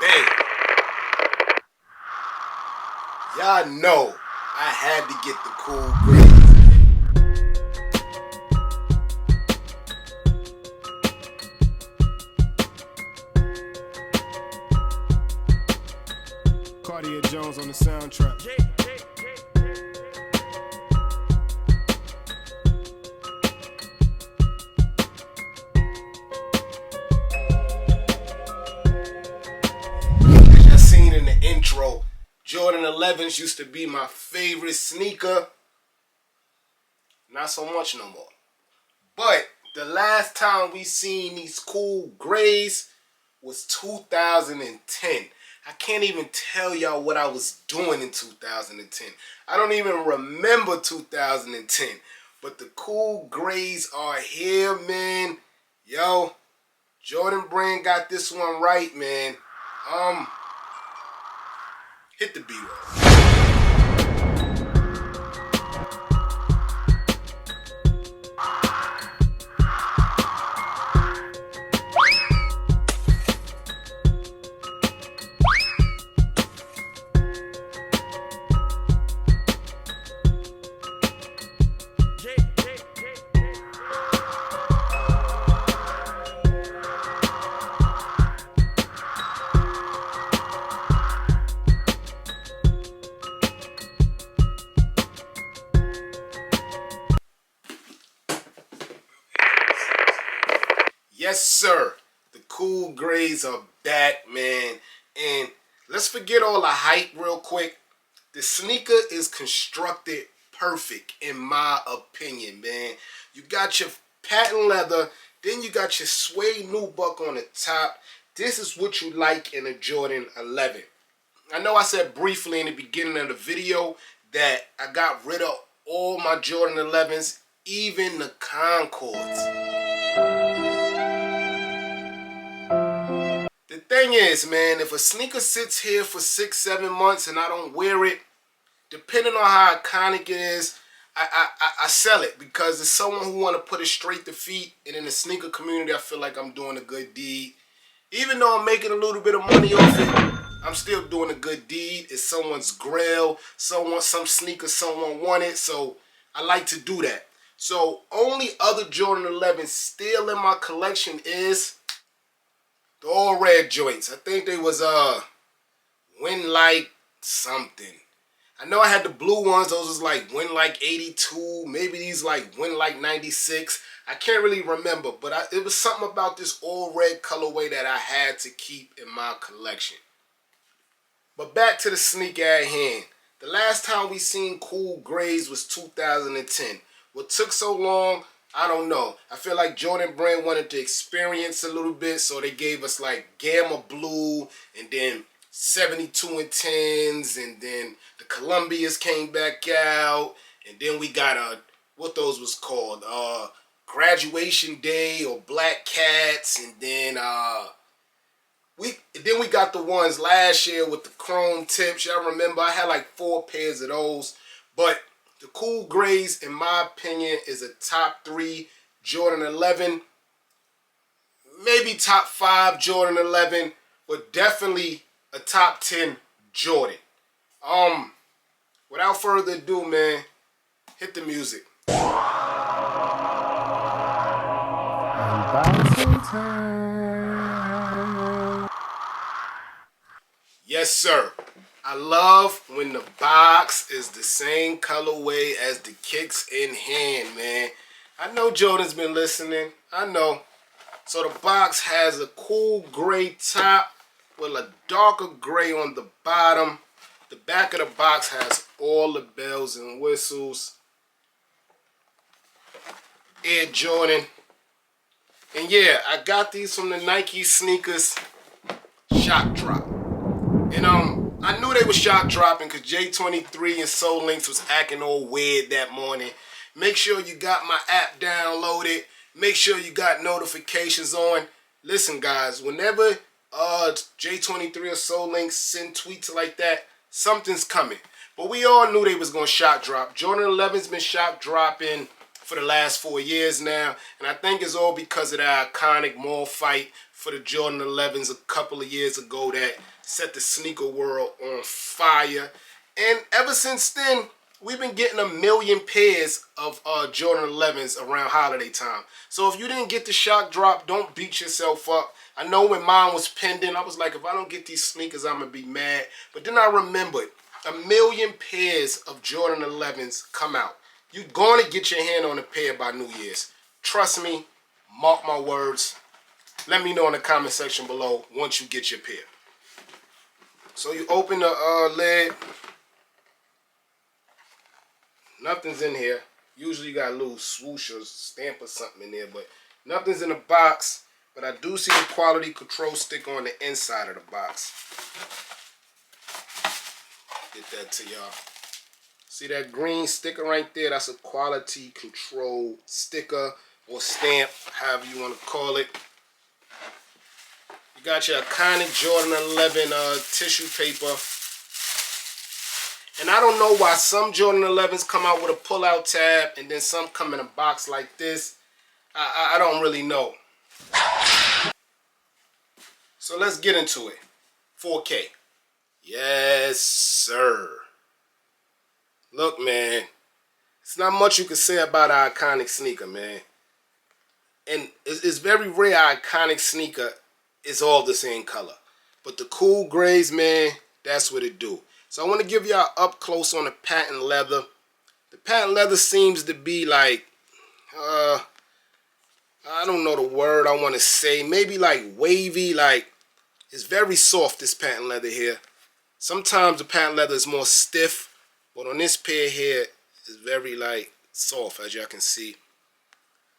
Bang. Y'all know I had to get the cool grades. Cartier Jones on the soundtrack. As y'all seen in the intro, Jordan 11s used to be my favorite sneaker. Not so much no more. But the last time we seen these cool grays was 2010. I can't even tell y'all what I was doing in 2010. I don't even remember 2010. But the cool grays are here, man. Yo, Jordan Brand got this one right, man. Hit the B-roll. Yes, sir. The cool grays are back, man. And let's forget all the hype real quick. The sneaker is constructed perfect, in my opinion, man. You got your patent leather, then you got your suede nubuck on the top. This is what you like in a Jordan 11. I know I said briefly in the beginning of the video that I got rid of all my Jordan 11s, even the Concords. The thing is, man, if a sneaker sits here for 6-7 months and I don't wear it, depending on how iconic it is, I sell it because it's someone who want to put it straight to feet. And in the sneaker community, I feel like I'm doing a good deed. Even though I'm making a little bit of money off it, I'm still doing a good deed. It's someone's grail, some sneaker someone wanted, so I like to do that. So only other Jordan 11 still in my collection is the all red joints. I think they was Win Like something. I know I had the blue ones. Those was like Win Like 82. Maybe these like Win Like 96. I can't really remember, but it was something about this all red colorway that I had to keep in my collection. But back to the sneaker at hand. The last time we seen cool grays was 2010. What took so long? I don't know. I feel like Jordan Brand wanted to experience a little bit, so they gave us like Gamma Blue and then 72 and 10s, and then the Columbias came back out, and then we got what those was called, Graduation Day or Black Cats, and then we got the ones last year with the chrome tips. Y'all remember I had like 4 pairs of those. But the cool grays, in my opinion, is a top 3 Jordan 11. Maybe top 5 Jordan 11, but definitely a top 10 Jordan. Without further ado, man, hit the music. Yes, sir. I love when the box is the same colorway as the kicks in hand, man. I know Jordan's been listening. I know. So the box has a cool gray top with a darker gray on the bottom. The back of the box has all the bells and whistles. Air Jordan. And yeah, I got these from the Nike sneakers Shock Drop. And I knew they were shock dropping because J23 and Soul Links was acting all weird that morning. Make sure you got my app downloaded. Make sure you got notifications on. Listen, guys, whenever J23 or Soul Links send tweets like that, something's coming. But we all knew they was going to shock drop. Jordan 11's been shock dropping for the last 4 years now. And I think it's all because of that iconic mall fight for the Jordan 11s a couple of years ago that set the sneaker world on fire. And ever since then, we've been getting 1 million pairs of Jordan 11s around holiday time. So if you didn't get the shock drop, don't beat yourself up. I know when mine was pending, I was like, if I don't get these sneakers, I'm going to be mad. But then I remembered 1 million pairs of Jordan 11s come out. You're going to get your hand on a pair by New Year's. Trust me, mark my words. Let me know in the comment section below once you get your pair. So you open the lid. Nothing's in here. Usually you got a little swoosh or stamp or something in there, but nothing's in the box. But I do see the quality control sticker on the inside of the box. Get that to y'all. See that green sticker right there? That's a quality control sticker or stamp, however you want to call it. You got your iconic Jordan 11 tissue paper. And I don't know why some Jordan 11s come out with a pull-out tab and then some come in a box like this. I don't really know. So let's get into it. 4K. Yes, sir. Look, man. It's not much you can say about an iconic sneaker, man. And it's very rare an iconic sneaker is all the same color. But the cool grays, man, that's what it do. So I want to give y'all up close on the patent leather. The patent leather seems to be like, I don't know the word I want to say. Maybe like wavy, like it's very soft, this patent leather here. Sometimes the patent leather is more stiff, but on this pair here, it's very like soft, as y'all can see.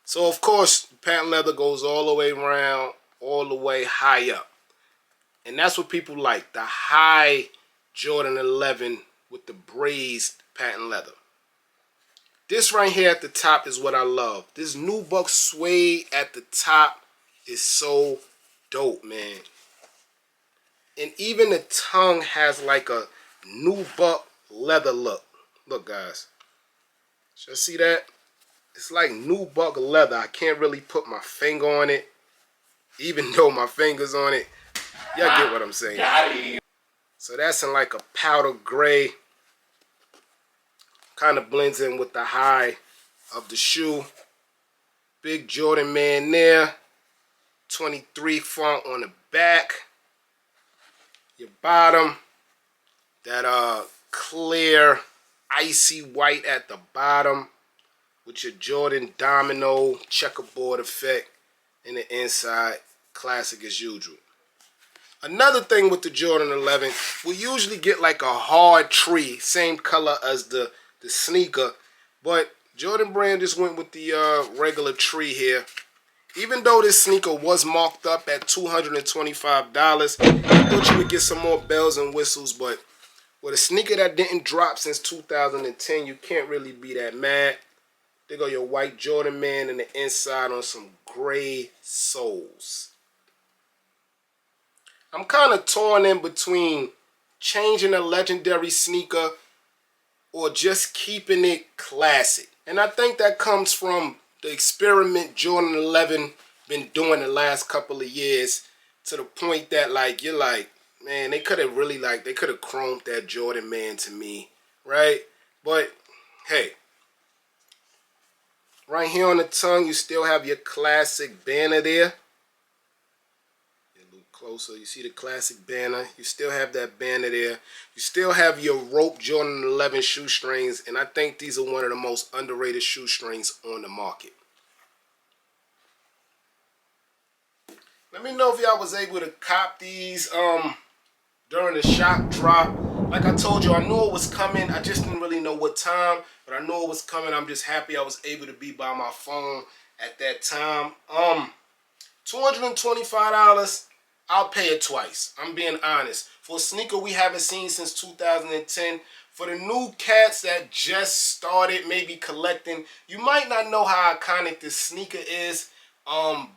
So of course, the patent leather goes all the way around, all the way high up. And that's what people like, the high Jordan 11 with the brazed patent leather. This right here at the top is what I love. This nubuck suede at the top is so dope, man. And even the tongue has like a nubuck leather look. Look, guys. Y'all see that? It's like nubuck leather. I can't really put my finger on it, even though my finger's on it. Y'all get what I'm saying. So that's in like a powder gray. Kind of blends in with the high of the shoe. Big Jordan man there. 23 font on the back. Your bottom. That clear icy white at the bottom. With your Jordan domino checkerboard effect. In the inside. Classic as usual. Another thing with the Jordan 11, we usually get like a hard tree, same color as the sneaker, but Jordan Brand just went with the regular tree here. Even though this sneaker was marked up at $225, I thought you would get some more bells and whistles, but with a sneaker that didn't drop since 2010, you can't really be that mad. There go your white Jordan man in the inside on some gray soles. I'm kind of torn in between changing a legendary sneaker or just keeping it classic. And I think that comes from the experiment Jordan 11 been doing the last couple of years, to the point that like you're like, man, they could have really like, they could have chromed that Jordan man to me, right? But hey, right here on the tongue, you still have your classic banner there. Closer, you see the classic banner. You still have that banner there. You still have your rope Jordan 11 shoestrings, and I think these are one of the most underrated shoestrings on the market. Let me know if y'all was able to cop these during the shock drop. Like I told you, I knew it was coming. I just didn't really know what time, but I knew it was coming. I'm just happy I was able to be by my phone at that time. $225. I'll pay it twice. I'm being honest. For a sneaker we haven't seen since 2010, for the new cats that just started maybe collecting, you might not know how iconic this sneaker is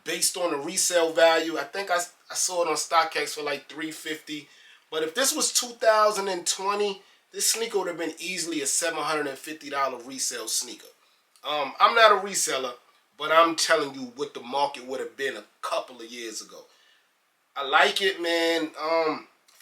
based on the resale value. I think I saw it on StockX for like $350. But if this was 2020, this sneaker would have been easily a $750 resale sneaker. I'm not a reseller, but I'm telling you what the market would have been a couple of years ago. I like it, man.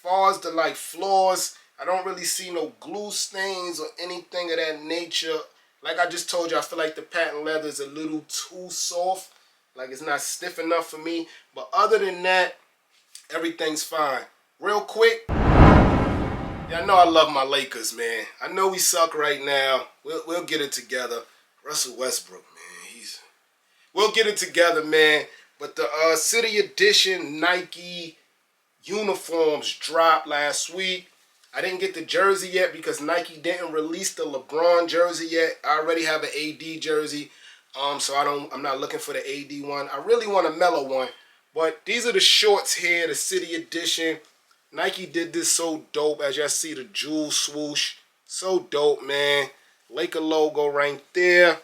Far as the like flaws, I don't really see no glue stains or anything of that nature. Like I just told you, I feel like the patent leather is a little too soft. Like it's not stiff enough for me. But other than that, everything's fine. Real quick, yeah, I know I love my Lakers, man. I know we suck right now. We'll get it together. Russell Westbrook, man, we'll get it together, man. But the City Edition Nike uniforms dropped last week. I didn't get the jersey yet because Nike didn't release the LeBron jersey yet. I already have an AD jersey, so I'm not looking for the AD one. I really want a Melo one, but these are the shorts here, the City Edition. Nike did this so dope, as y'all see the jewel swoosh. So dope, man. Laker logo right there.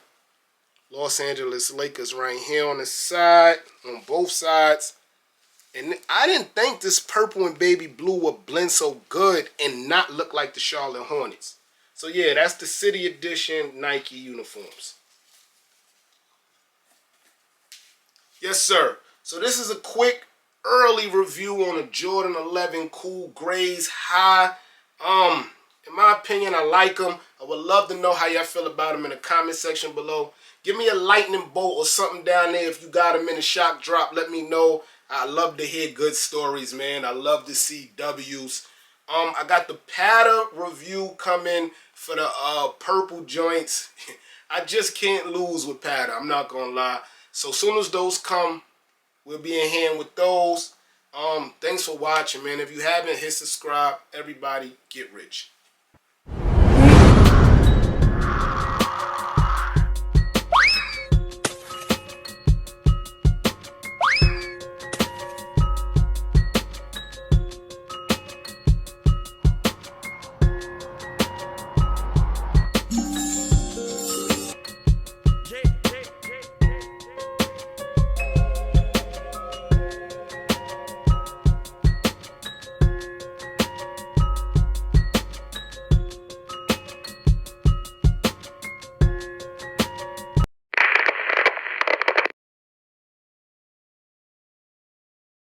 Los Angeles Lakers right here on the side, on both sides. And I didn't think this purple and baby blue would blend so good and not look like the Charlotte Hornets. So yeah, that's the City Edition Nike uniforms. Yes, sir. So this is a quick early review on a Jordan 11 Cool Grays High. In my opinion, I like them. I would love to know how y'all feel about them in the comment section below. Give me a lightning bolt or something down there if you got them in a shock drop. Let me know. I love to hear good stories, man. I love to see W's. I got the Patta review coming for the purple joints. I just can't lose with Patta. I'm not gonna lie. So as soon as those come, we'll be in hand with those. Thanks for watching, man. If you haven't, hit subscribe. Everybody, get rich.